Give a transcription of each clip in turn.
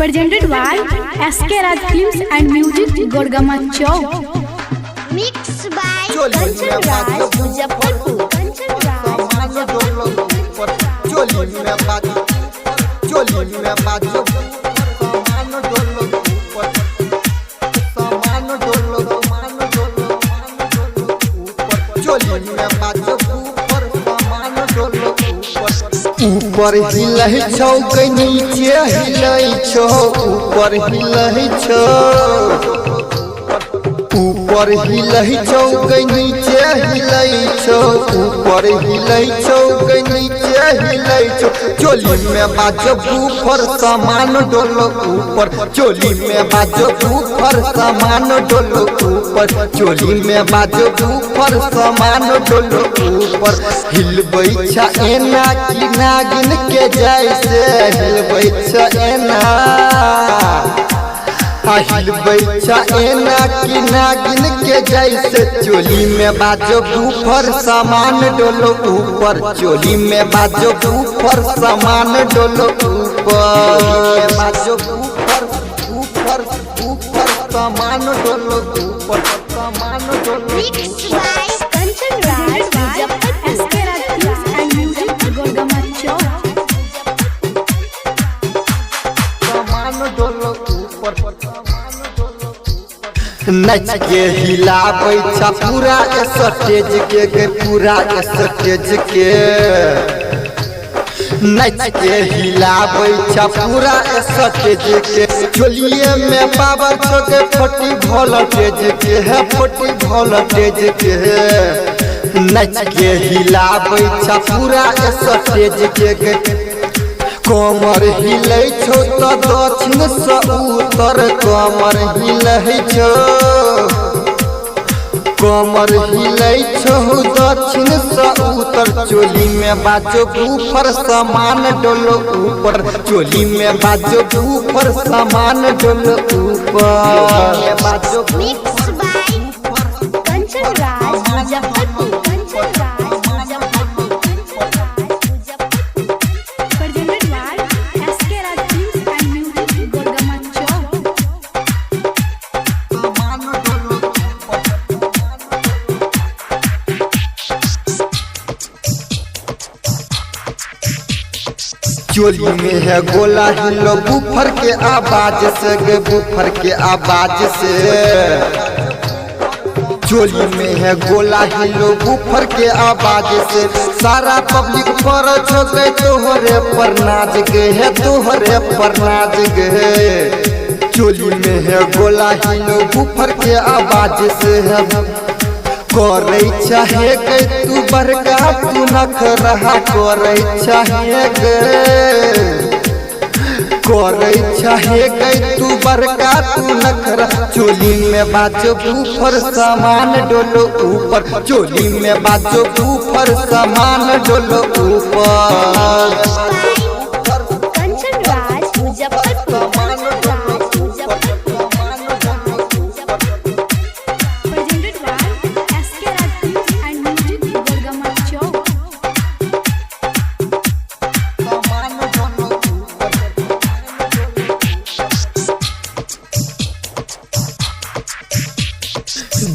presented by SK Raj Films and Music Gorgama Chowk. Mixed by Kanchan Raj Muzaffarpur. Kanchan Raj Muzaffarpur. ऊपर हिलै छौ के नीचे हिलै छौ, ऊपर हिलै छौ, ऊपर हिलै छौ के नीचे हिलै छौ, ऊपर हिलै छौ के नीचे हिलै छौ। चोली में बाजो बूफर सामान डोलो ऊपर, चोली में बाजो बूफर सामान डोलो ऊपर, चोली में बाजो बूफर सामान डोलो ऊपर। हिलबै छ एना कि नागिन के जैसे, हिलबै छ एना, हिलबै छ एना कि नागिन के जैसे। चोली में बाजो बूफर सामान डोलो ऊपर, चोली में बाजो बूफर सामान डोलो ऊपर, बाजो बूफर बूफर बूफर सामान डोलो ऊपर, सामान डोलो। Mixed by Kanchan Raj Muzaffarpur. SK Raj Films and Music Gorgama Chowk. सामान डोलो ऊपर, नच के हिलाबै छ पूरा स्टेज के, पूरा स्टेज के नच के हिलाबै छ पूरा स्टेज के। चोलिए में पावर छो के फोर्टी वोल्टेज के है, फोर्टी वोल्टेज के नच के हिलाबै छ पूरा स्टेज के। कमर हिलै छौ तो दक्षिण से उत्तर, कमर हिलै छौ, कमर हिलै छौ दक्षिण से उत्तर। चोली में बाजो बूफर सामान डोलो ऊपर, चोली में बाजो बूफर सामान डोलो ऊपर, बाजो Mixed by Kanchan Raj Muzaffarpur. Kanchan Raj Muzaffarpur. Kanchan Raj Muzaffarpur. Presented by SK Raj Films and Music Gorgama Chowk. चोली में है गोला हिलो बूफर के आवाज से गे, बूफर के आवाज से। चोली में है गोला हिलो बूफर के आवाज से। सारा पब्लिक पर छो गए तोहरे पर नाच गे है, तोहरे पर नाच गे। चोली में है गोला हिलो बूफर के आवाज से है। करे चाहे गे तू बड़का तू नख रहा, करे चाहे गे, करे चाहे गे तू बड़का तू नख रहा। चोली में बाजो बूफर सामान डोलो ऊपर, चोली में बाजो बूफर सामान डोलो ऊपर। Kanchan Raj Muzaffarpur. Kanchan Raj Muzaffarpur. Presented by SK Raj Films and Music Gorgama Chowk.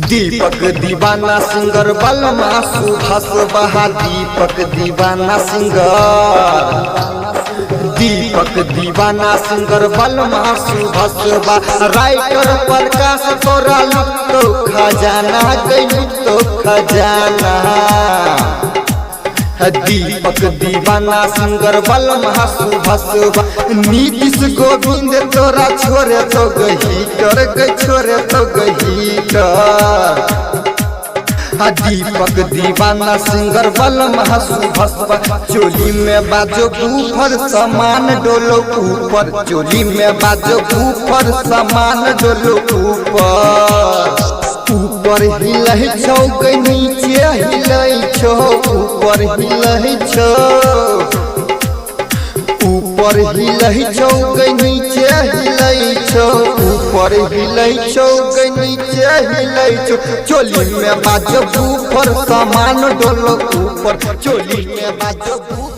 दीपक दीवाना सिंगर बलमा सुभाष बहा, दीपक दीवाना सिंगर, दीपक दीवाना सिंगर बलमा सुभाष बा। राइटर प्रकाश तोरा लुटो खजाना गई, लुटो खजाना। दीपक दीवाना सिंगर बलमा सुभाष बा। नीतीश गोविंद तोरा छोरे तो गही कर गई, छोरे तो गही कर। दीपक दीवाना सिंगर बलमा सुभाष बा। चोली में बाजो बूफर सामान डोलो ऊपर, चोली में बाजो बूफर सामान डोलो ऊपर। ऊपर हिलै छौ के नीचे हिलै छौ, ऊपर हिलै छौ, ऊपर हिलै छौ के नीचे हिलै छौ, ऊपर हिलै छौ के नीचे हिलै छौ। चोली में बाजो बूफर सामान डोलो ऊपर, चोली में बाजो बूफर